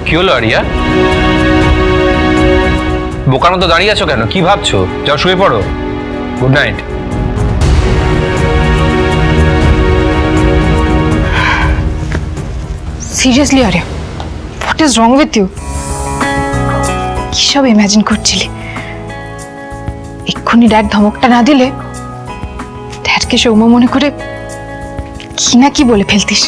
কি হলো আরিয়া? বোকার মতো দাঁড়িয়ে আছো কেন? কি ভাবছো? যাও শুয়ে পড়ো। Good night. Seriously Arya, what is wrong with you? কি সব ইমাজিন করছিলি? এক্ষুনি ড্যাড ধমকটা না দিলে ড্যাডকে সৌম্য মনে করে কি না কি বলে ফেলতিস।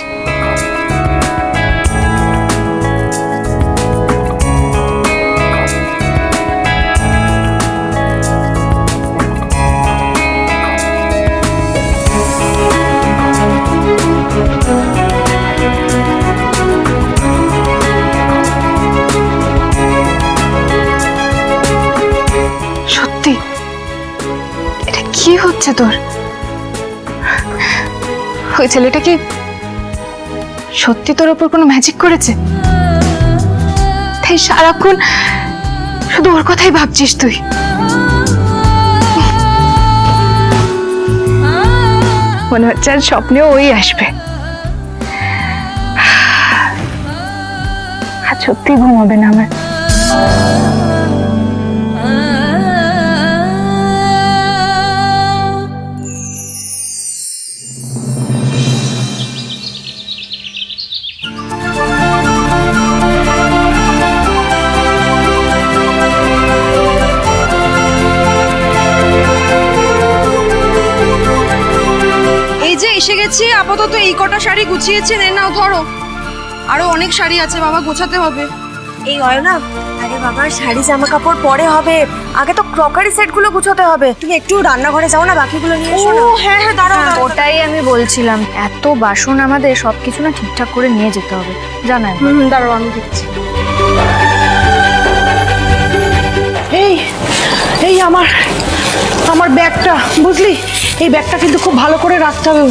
সত্যি এটা কি হচ্ছে তোর? ওই ছেলেটা কি সত্যি তোর ওপর কোনো ম্যাজিক করেছে? তাই সারাক্ষণ শুধু ওর কথাই ভাবছিস তুই? মনে হচ্ছে আর স্বপ্নেও ওই আসবে। আর সত্যি ঘুম হবে না আমার। এসে গেছি, আপাতত এই কটা শাড়ি গুছিয়েছি, নে নাও ধরো। আরো অনেক শাড়ি আছে বাবা, গোছাতে হবে। এই হয় না, আরে বাবা শাড়ি জামা কাপড় পরে হবে, আগে তো ক্রকারি সেটগুলো গুছোতে হবে। তুমি একটু রান্নাঘরে যাও না, বাকিগুলো নিয়ে এসো না। হ্যাঁ হ্যাঁ দাঁড়াও। ওটাই আমি বলছিলাম, এত বাসন আমাদের সবকিছু না ঠিকঠাক করে নিয়ে যেতে হবে, জানাই। দাঁড়াও আমি দেখছি। এই এই আমার ব্যাগটা, বুঝলি? এই ব্যাগটা কিন্তু খুব ভালো করে রাখতে হবে।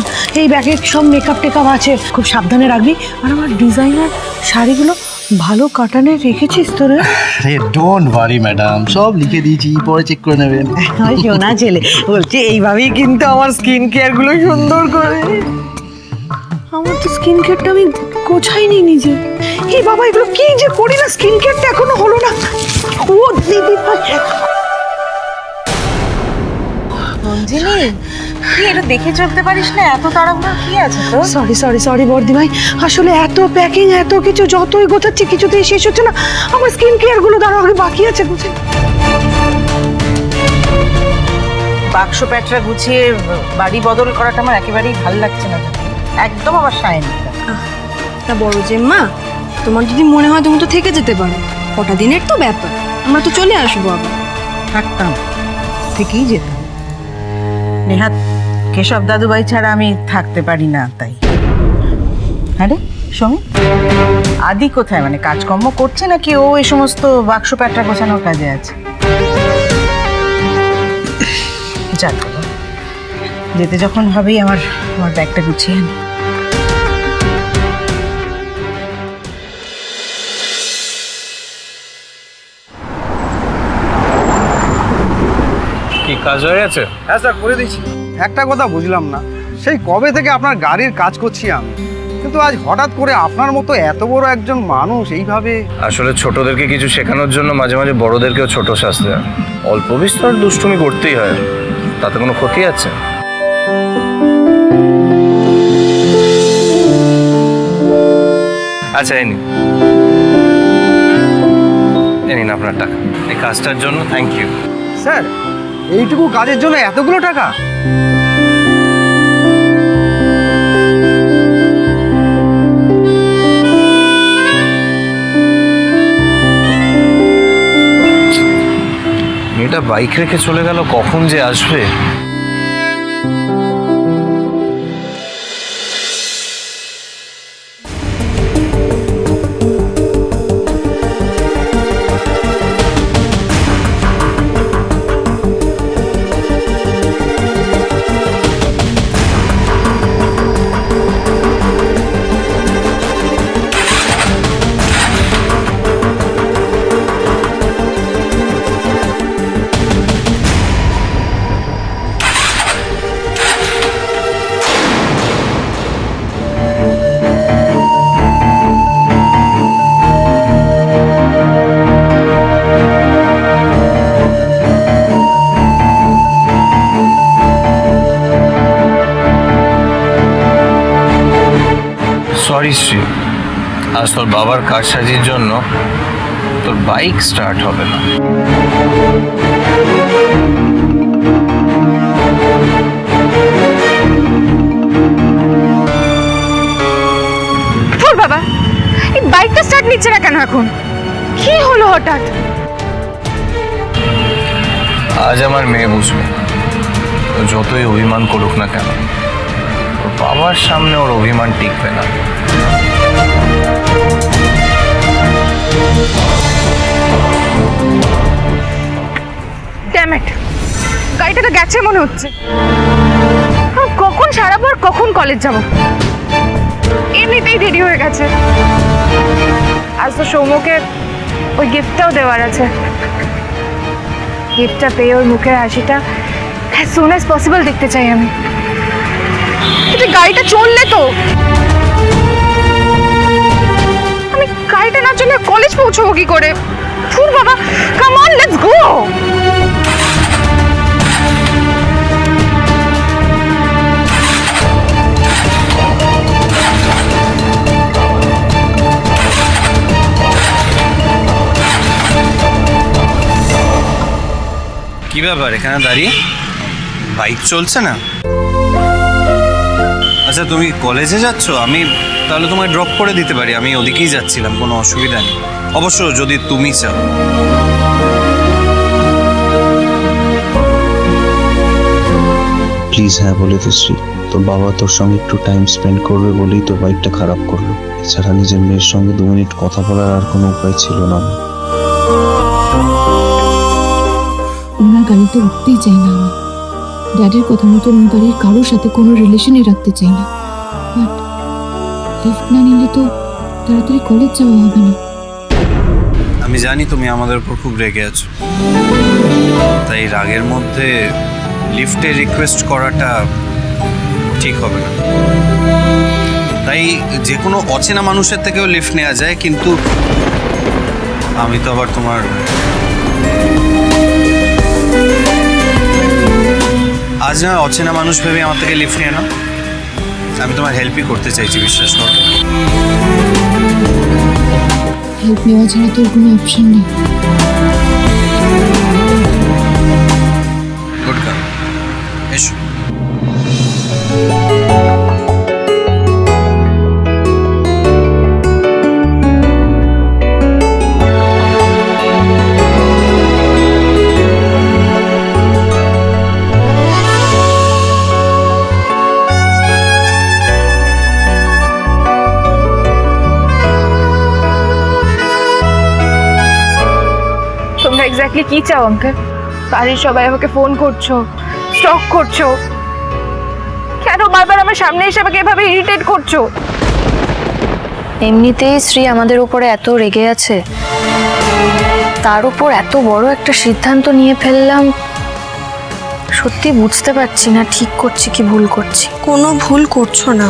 এই ব্যাগে সব মেকআপ টেকআপ আছে, খুব সাবধানে রাখবি। আর আমার ডিজাইনার শাড়িগুলো ভালো কাটানে রেখেছিস তোরা? আরে ডোন্ট ওয়ারি ম্যাডাম, সব লিখে দিয়েছি, পরে চেক করে নেবেন। শোনা ছেলে বলছে এইভাবেই কিন্তু আমার স্কিন কেয়ারগুলো সুন্দর করে। আমার তো স্কিন কেয়ারটা আমি গোছাইনি নিজে। এই বাবা এগুলো কি যে করি না, স্কিন কেয়ারটা এখনো হলো না। ও দিদি রঞ্জিনী, কি এটা দেখে চলতে পারিস না? এত তাড়াহুড়ো কি আছে তো? সরি বর্দি ভাই, আসলে এত প্যাকিং এত কিছু যতই গোছাচ্ছি কিছুতেই শেষ হচ্ছে না। আমার স্কিন কেয়ার গুলো দাঁড়াও, আগে বাকি আছে বুঝে। বাক্স প্যাটরা গুছিয়ে বাড়ি বদল করাটা আমার একেবারেই ভালো লাগছে না, একদম আমার সায়নি। তা বড় জেম্মা, তোমার যদি মনে হয় তুমি তো থেকে যেতে পারো, কটা দিনের তো ব্যাপার, আমরা তো চলে আসবো আবার। থাকতাম, থেকেই যেতাম। নেহাত কেশব দাদুভাই ছাড়া আমি থাকতে পারি না, তাই। আরে সমী, আদি কোথায়? মানে কাজকর্ম করছে নাকি ও এই সমস্ত বাক্স প্যাটরা গোছানোর কাজে আছে? যাক বাবা, যেতে যখন হবেই আমার ব্যাগটা গুছিয়ে আনি। কি কাজ হয়ে গেছে? হ্যাঁ স্যার, করে দিচ্ছি। একটা কথা বুঝলাম না, সেই কবে থেকে আপনার গাড়ির কাজ করছি আমি, কিন্তু আজ হঠাৎ করে আপনার মতো এত বড় একজন মানুষ এইভাবে। আসলে ছোটদেরকে কিছু শেখানোর জন্য মাঝে মাঝে বড়দেরকেও ছোট শাস্তি হয়। অল্প বিস্তর দুষ্টুমি করতেই হয়, তাতে কোনো ক্ষতি আছে? আচ্ছা এই নিন আপনার টাকা, এই কাজটার জন্য থ্যাংক ইউ। স্যার, এইটুকু কাজের জন্য এতগুলো টাকা? মেয়েটা বাইক রেখে চলে গেল, কখন যে আসবে। সরি শ্রী, আজ তোর বাবার কারসাজির জন্য তোর বাইক স্টার্ট হবে না। তোর বাবা এই বাইকটা স্টার্ট নিচ্ছে না কেন এখন? কি হলো হঠাৎ? আজ আমার মেয়ে বুঝবে, ও যতই অভিমান করুক না কেন, ওর বাবার সামনে ওর অভিমান টিকবে না। ড্যাম ইট, গাড়িটা তো গেছে মনে হচ্ছে। কখন সারাবো আর কখন কলেজ যাব? এমনিতেই দেরি হয়ে গেছে। আজ তো সৌম্যকে ওই গিফটটাও দেওয়ার আছে। গিফটটা পেয়ে ওর মুখের হাসিটা as soon as possible দেখতে চাই আমি। কিন্তু গাড়িটা চললে তো, আমি গাড়িটা না চলে কলেজ পৌঁছবো কি করে? ধুর বাবা, কাম অন লেটস গো। কি ব্যাপার এখানে দাঁড়িয়ে? বাইক চলছে না? আচ্ছা তুমি কলেজে যাচ্ছ? আমি তাহলে তোমায় ড্রপ করে দিতে পারি, আমি ওদিকেই যাচ্ছিলাম, কোনো অসুবিধা নেই। অবশ্য যদি তুমি চাও। প্লিজ হ্যাঁ বলে দে শ্রী, তোর বাবা তোর সঙ্গে একটু টাইম স্পেন্ড করবে বলেই তো বাইকটা খারাপ করলো। এছাড়া নিজের মেয়ের সঙ্গে 2 মিনিট কথা বলার আর কোনো উপায় ছিল না। ওনার গাড়িতে উঠতেই চাই না আমি। ড্যাডের কথা মতো ওনার বাড়ির কারোর সাথে কোনো রিলেশনই রাখতে চাই না। বাট লিফট না নিলে তো তাড়াতাড়ি কলেজ যাওয়া হবে না। আমি জানি তুমি আমাদের উপর খুব রেগে আছো, তাই রাগের মধ্যে লিফটে রিকোয়েস্ট করাটা ঠিক হবে না। তাই যে কোনো অচেনা মানুষের থেকেও লিফট নেওয়া যায়, কিন্তু আমি তো আবার তোমার আজ না অচেনা মানুষ ভেবে আমার থেকে লিফট নিয়ে নাও। আমি তোমার হেল্পই করতে চাইছি, বিশ্বাস করো। হেল্প নেওয়া ছাড়া তোর কোনো অপশন নেই। গুড গার্ল, এসো। তোমরা এক্স্যাক্টলি কি চাও আঙ্কেল? বাড়ির সবাই আমাকে ফোন করছো, স্টক করছো, কেন বারবার আমার সামনে এসে আমাকে এভাবে ইরিটেট করছো? এমনিতেই শ্রী আমাদের উপরে এত রেগে আছে, তার উপর এত বড় একটা সিদ্ধান্ত নিয়ে ফেললাম। সত্যি বুঝতে পারছি না ঠিক করছি কি ভুল করছি। কোনো ভুল করছো না।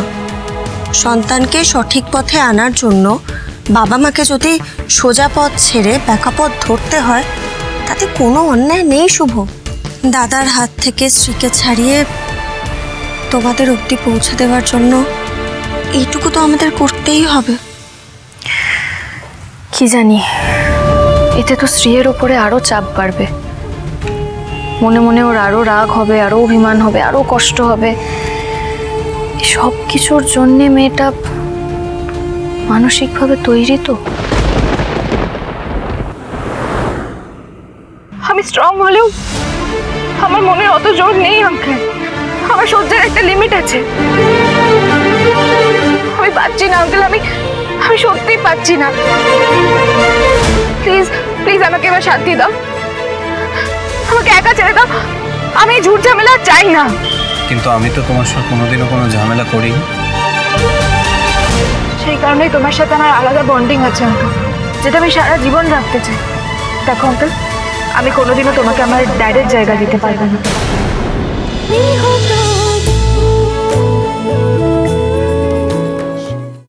সন্তানকে সঠিক পথে আনার জন্য বাবা মাকে যদি সোজা পথ ছেড়ে ব্যাকা পথ ধরতে হয়, তাতে কোনো অন্যায় নেই শুভ। দাদার হাত থেকে স্ত্রীকে ছাড়িয়ে তোমাদের অবধি পৌঁছে দেওয়ার জন্য এইটুকু তো আমাদের করতেই হবে। কি জানি, এতে তো শ্রীয়ের উপরে আরো চাপ বাড়বে। মনে মনে ওর আরো রাগ হবে, আরো অভিমান হবে, আরো কষ্ট হবে। সব কিছুর জন্যে মেয়েটা মানসিকভাবে তৈরি তো। আমি স্ট্রং হলেও আমার মনে অত জোর নেই আঙ্কেল। আমার সহ্যের একটা লিমিট আছে। আমি পাচ্ছি না আঙ্কেল, আমি সত্যিই পাচ্ছি না। প্লিজ প্লিজ আমাকে এবার শান্তি দাও, আমাকে একা ছেড়ে দাও। আমি ঝুট ঝামেলা চাই না। কিন্তু আমি তো তোমার সাথে কোনোদিনও কোনো ঝামেলা করিনি। সেই কারণেই তোমার সাথে আমার আলাদা বন্ডিং আছে আঙ্কেল, যেটা আমি সারা জীবন রাখতে চাই। দেখো আঙ্কেল, আমি কোনোদিনও তোমাকে আমার ড্যাডের জায়গা দিতে পারবো না।